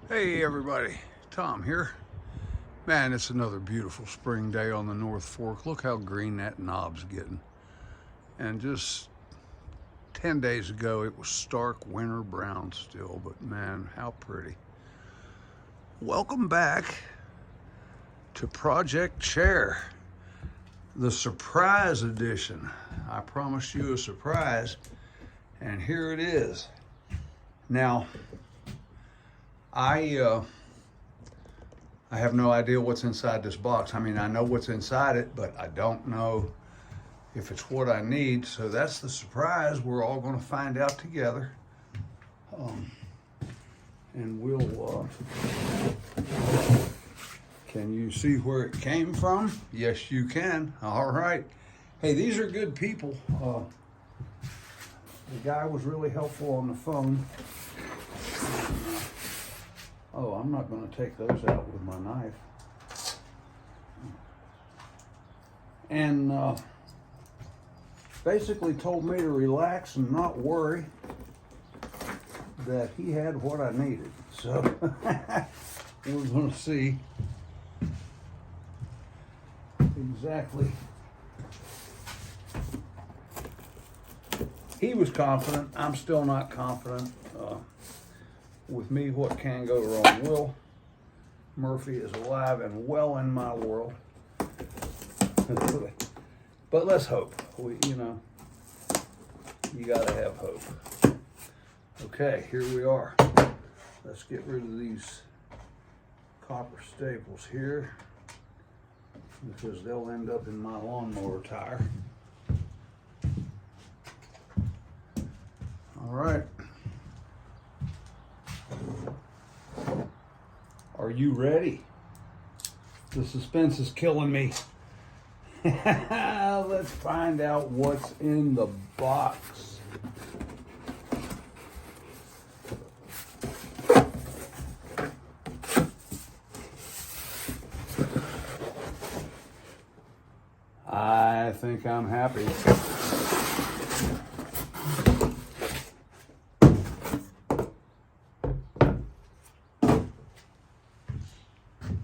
Hey everybody, Tom here. Man, it's another beautiful spring day on the North Fork. Look how green that knob's getting. And just 10 days ago, it was stark winter brown still, but man, how pretty. Welcome back to Project Chair, the surprise edition. I promised you a surprise, and here it is. Now, I have no idea what's inside this box. I mean, I know what's inside it, but I don't know if it's what I need. So that's the surprise. We're all going to find out together. And we'll, can you see where it came from? Yes, you can. All right. Hey, these are good people. The guy was really helpful on the phone. Oh, I'm not going to take those out with my knife. And basically told me to relax and not worry, that he had what I needed. So we're going to see exactly. He was confident. I'm still not confident. With me, what can go wrong? Will Murphy is alive and well in my world. But let's hope. You gotta have hope. Okay, here we are. Let's get rid of these copper staples here, because they'll end up in my lawnmower tire. All right. Are you ready? The suspense is killing me. Let's find out what's in the box. I think I'm happy.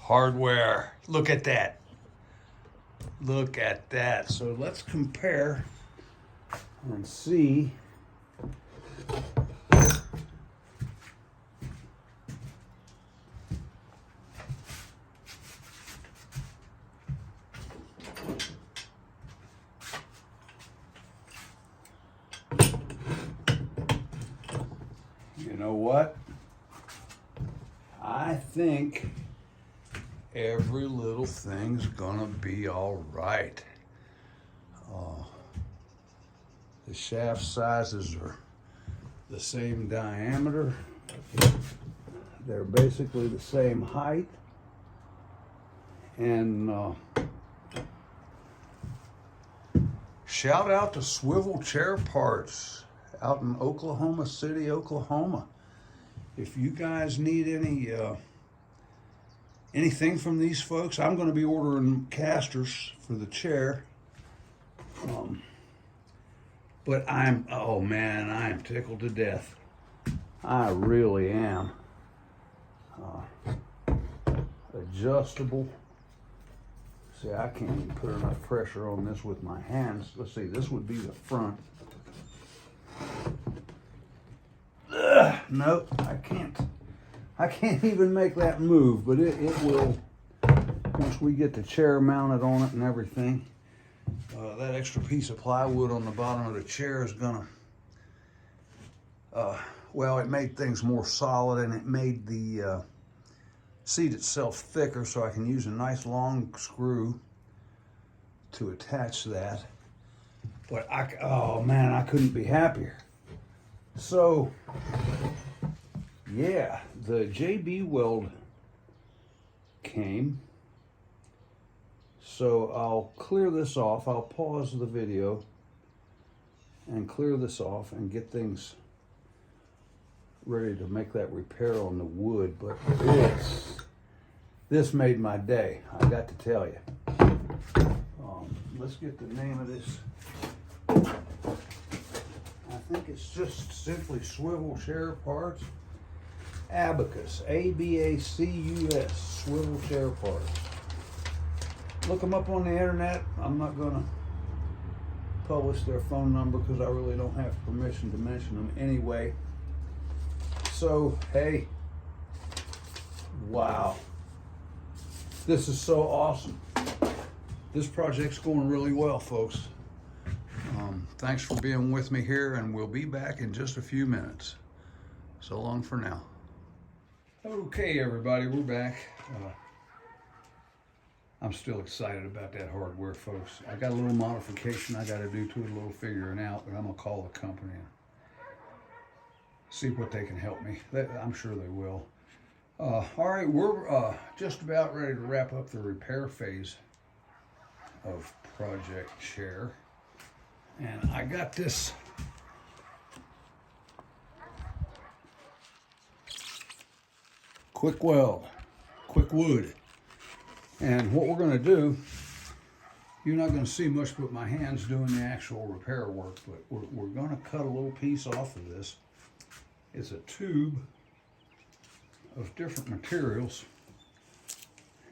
Hardware. Look at that. Look at that. So let's compare and see. You know what? I think every little thing's gonna be all right. The shaft sizes are the same diameter. They're basically the same height. And shout out to Swivel Chair Parts out in Oklahoma City, Oklahoma. If you guys need anything from these folks, I'm going to be ordering casters for the chair. But oh man, I am tickled to death. I really am. Adjustable. See, I can't even put enough pressure on this with my hands. Let's see, this would be the front. Nope, I can't. I can't even make that move, but it will once we get the chair mounted on it and everything. That extra piece of plywood on the bottom of the chair is gonna, well, it made things more solid, and it made the seat itself thicker, so I can use a nice long screw to attach that. But oh man, I couldn't be happier. So, yeah, the JB Weld came. So I'll clear this off. I'll pause the video and clear this off and get things ready to make that repair on the wood. But this made my day, I got to tell you. Let's get the name of this. I think it's just simply Swivel Chair Parts. Abacus, A-B-A-C-U-S, swivel chair parts. Look them up on the internet. I'm not going to publish their phone number because I really don't have permission to mention them anyway. So, hey, wow. This is so awesome. This project's going really well, folks. Thanks for being with me here, and we'll be back in just a few minutes. So long for now. Okay, everybody, we're back. I'm still excited about that hardware, folks. I got a little modification I got to do to it, a little figuring out, but I'm going to call the company and see what they can help me. I'm sure they will. All right, we're just about ready to wrap up the repair phase of Project Chair. And I got this quick weld, quick wood. And what we're going to do, you're not going to see much but my hands doing the actual repair work, but we're going to cut a little piece off of this. It's a tube of different materials,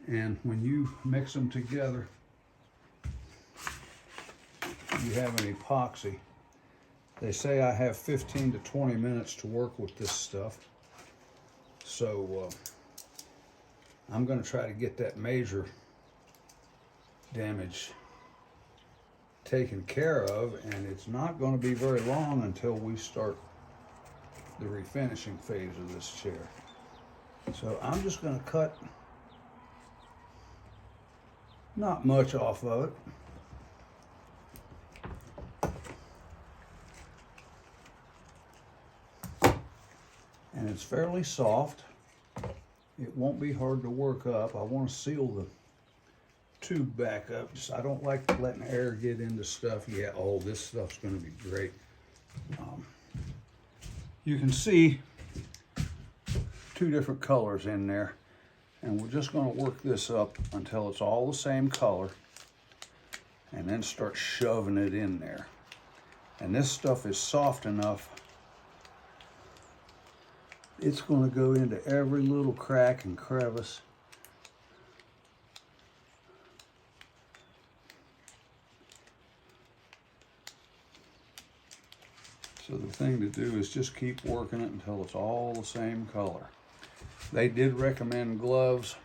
and when you mix them together, you have an epoxy. They say I have 15 to 20 minutes to work with this stuff. So I'm going to try to get that major damage taken care of, and it's not going to be very long until we start the refinishing phase of this chair. So I'm just going to cut not much off of it. And it's fairly soft. It won't be hard to work up. I want to seal the tube back up. I don't like letting air get into stuff. Yeah, oh, this stuff's going to be great. You can see two different colors in there, and we're just going to work this up until it's all the same color, and then start shoving it in there. And this stuff is soft enough, it's going to go into every little crack and crevice. So the thing to do is just keep working it until it's all the same color. They did recommend gloves,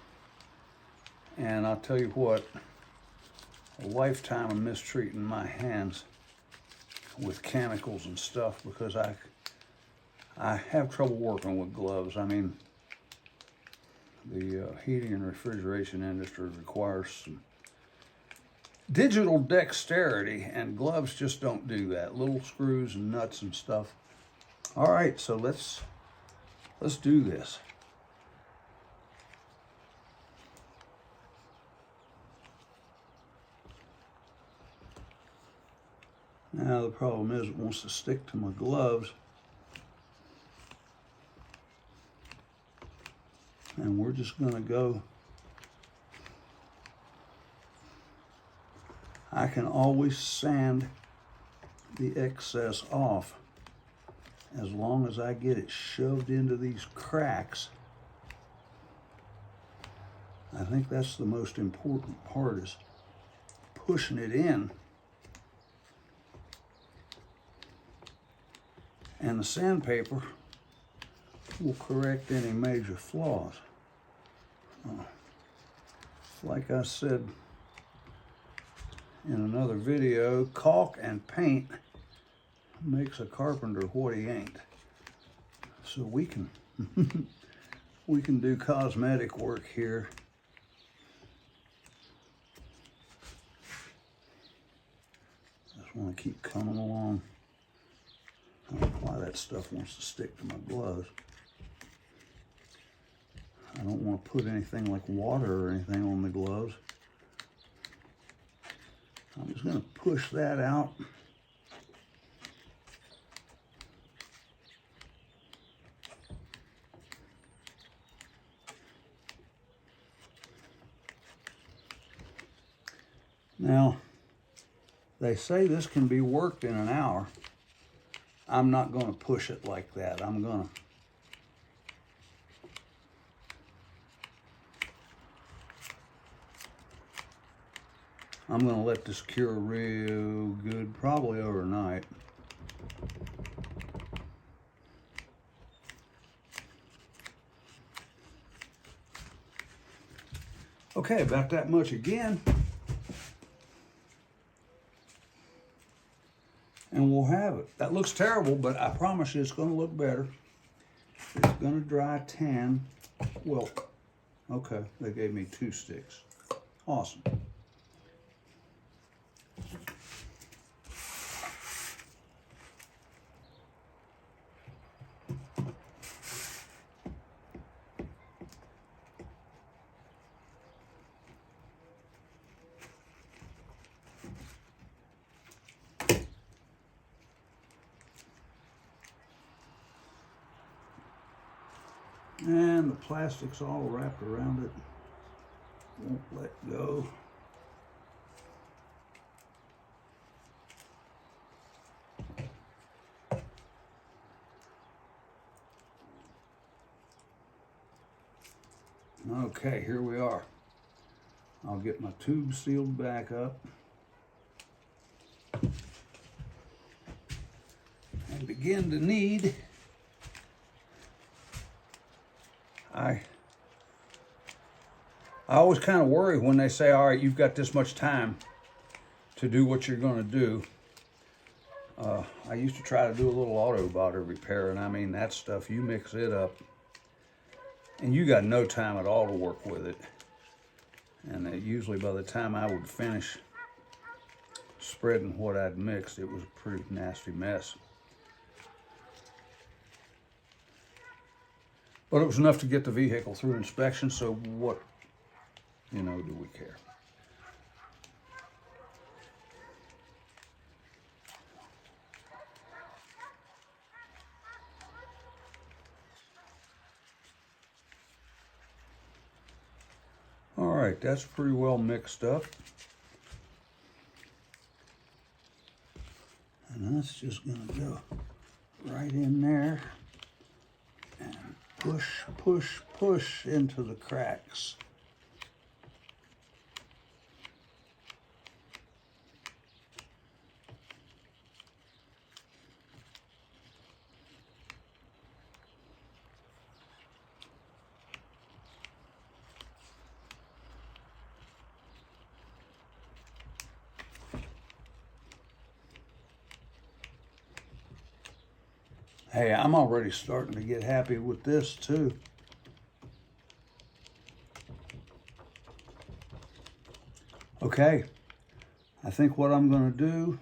and I'll tell you what, a lifetime of mistreating my hands with chemicals and stuff, because I have trouble working with gloves. I mean, the heating and refrigeration industry requires some digital dexterity, and gloves just don't do that. Little screws and nuts and stuff. All right, so let's do this. Now the problem is it wants to stick to my gloves. And we're just going to go. I can always sand the excess off as long as I get it shoved into these cracks. I think that's the most important part, is pushing it in. And the sandpaper will correct any major flaws. Like I said in another video, caulk and paint makes a carpenter what he ain't. So we can we can do cosmetic work here. Just want to keep coming along. I don't know why that stuff wants to stick to my gloves. I don't want to put anything like water or anything on the gloves. I'm just going to push that out. Now, they say this can be worked in an hour. I'm not going to push it like that. I'm going to I'm gonna let this cure real good, probably overnight. Okay, about that much again. And we'll have it. That looks terrible, but I promise you it's gonna look better. It's gonna dry tan Wilk. Okay, they gave me 2 sticks. Awesome. And the plastic's all wrapped around it. Won't let go. Okay, here we are. I'll get my tube sealed back up and begin to knead. I always kind of worry when they say, all right, you've got this much time to do what you're going to do. I used to try to do a little auto body repair, and I mean, that stuff, you mix it up, and you got no time at all to work with it. And usually by the time I would finish spreading what I'd mixed, it was a pretty nasty mess. But it was enough to get the vehicle through inspection, so what, do we care? All right, that's pretty well mixed up. And that's just gonna go right in there and push, push, push into the cracks. Hey, I'm already starting to get happy with this too. Okay, I think what I'm going to do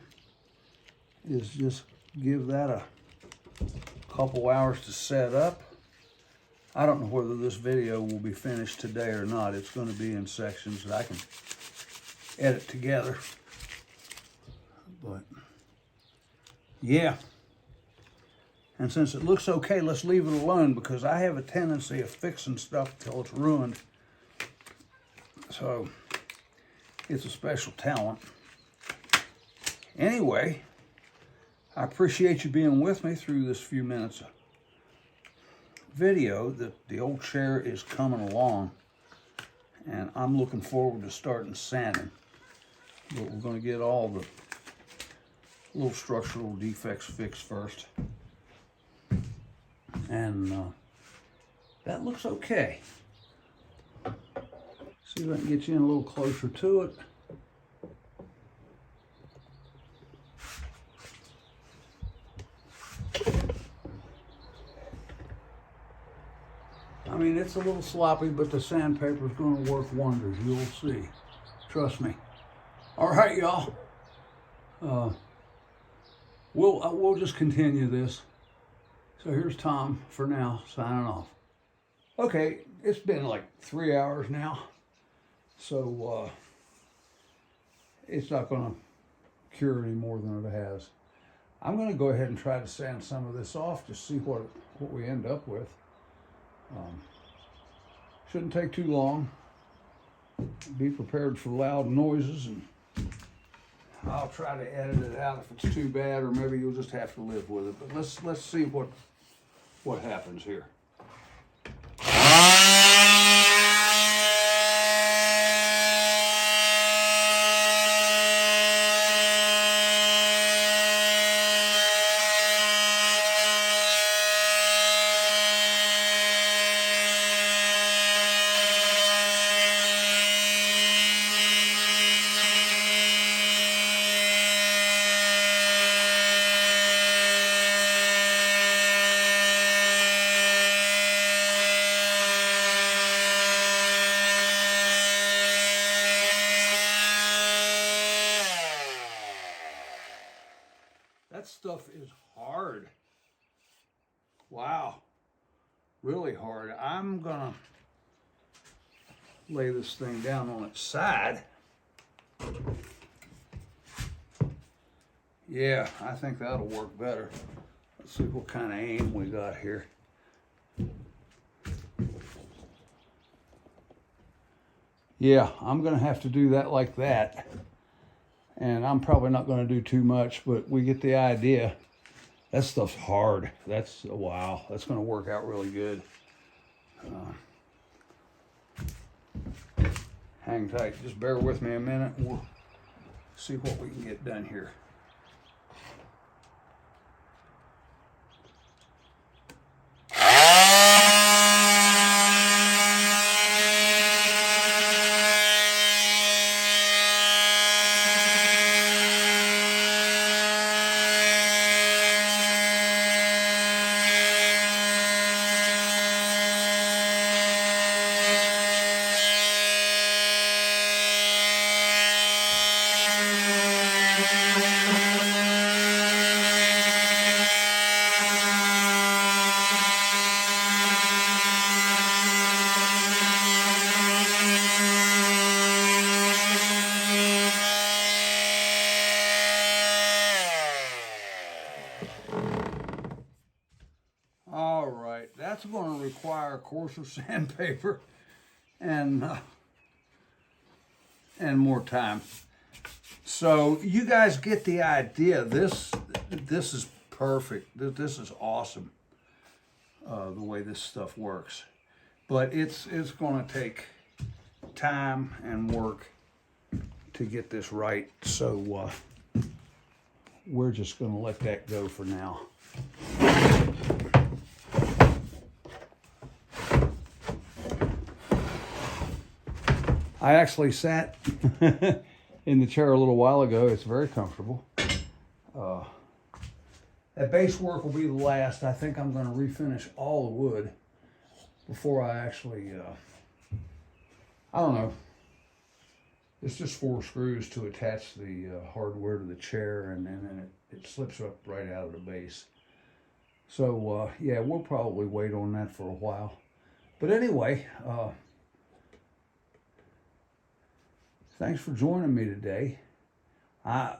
is just give that a couple hours to set up. I don't know whether this video will be finished today or not. It's going to be in sections that I can edit together. But yeah. And since it looks okay, let's leave it alone, because I have a tendency of fixing stuff till it's ruined. So it's a special talent. Anyway, I appreciate you being with me through this few minutes of video. That the old chair is coming along, and I'm looking forward to starting sanding. But we're going to get all the little structural defects fixed first. And that looks okay. See if I can get you in a little closer to it. I mean, it's a little sloppy, but the sandpaper is going to work wonders. You'll see. Trust me. All right, y'all. We'll just continue this. So here's Tom for now, signing off. Okay, it's been like 3 hours now, so it's not going to cure any more than it has. I'm going to go ahead and try to sand some of this off to see what we end up with. Shouldn't take too long. Be prepared for loud noises, and I'll try to edit it out if it's too bad, or maybe you'll just have to live with it. But let's see what happens here. stuff is hard. Wow, really hard. I'm gonna lay this thing down on its side. Yeah, I think that'll work better. Let's see what kind of aim we got here. Yeah, I'm gonna have to do that like that. And I'm probably not gonna do too much, but we get the idea. That stuff's hard. That's, wow, that's gonna work out really good. Hang tight, just bear with me a minute and we'll see what we can get done here. All right, that's going to require coarser sandpaper and more time. So you guys get the idea. This is perfect. This is awesome. The way this stuff works, but it's going to take time and work to get this right. So we're just going to let that go for now. I actually sat in the chair a little while ago. It's very comfortable. That base work will be the last. I think I'm going to refinish all the wood before I actually, I don't know. It's just 4 screws to attach the hardware to the chair, and then it slips up right out of the base. So yeah, we'll probably wait on that for a while. But anyway, thanks for joining me today. I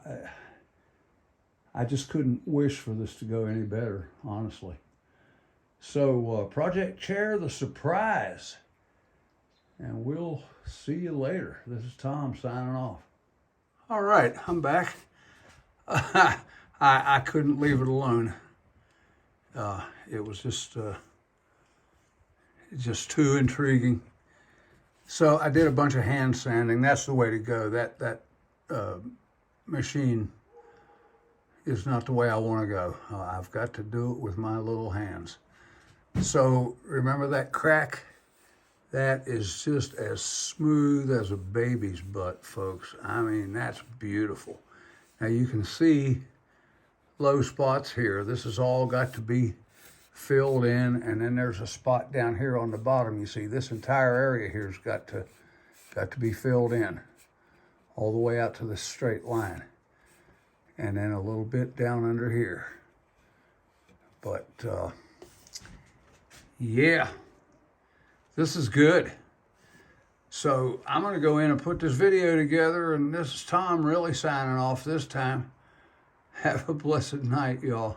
just couldn't wish for this to go any better, honestly. So Project Chair, the surprise. And we'll see you later. This is Tom signing off. All right, I'm back. I couldn't leave it alone. It was just too intriguing. So I did a bunch of hand sanding. That's the way to go. That machine is not the way I want to go. I've got to do it with my little hands. So remember that crack? That is just as smooth as a baby's butt, folks. I mean, that's beautiful. Now you can see low spots here. This has all got to be filled in, and then there's a spot down here on the bottom. You see this entire area here's got to be filled in all the way out to the straight line, and then a little bit down under here. But yeah, this is good. So I'm going to go in and put this video together, and this is Tom really signing off this time. Have a blessed night, y'all.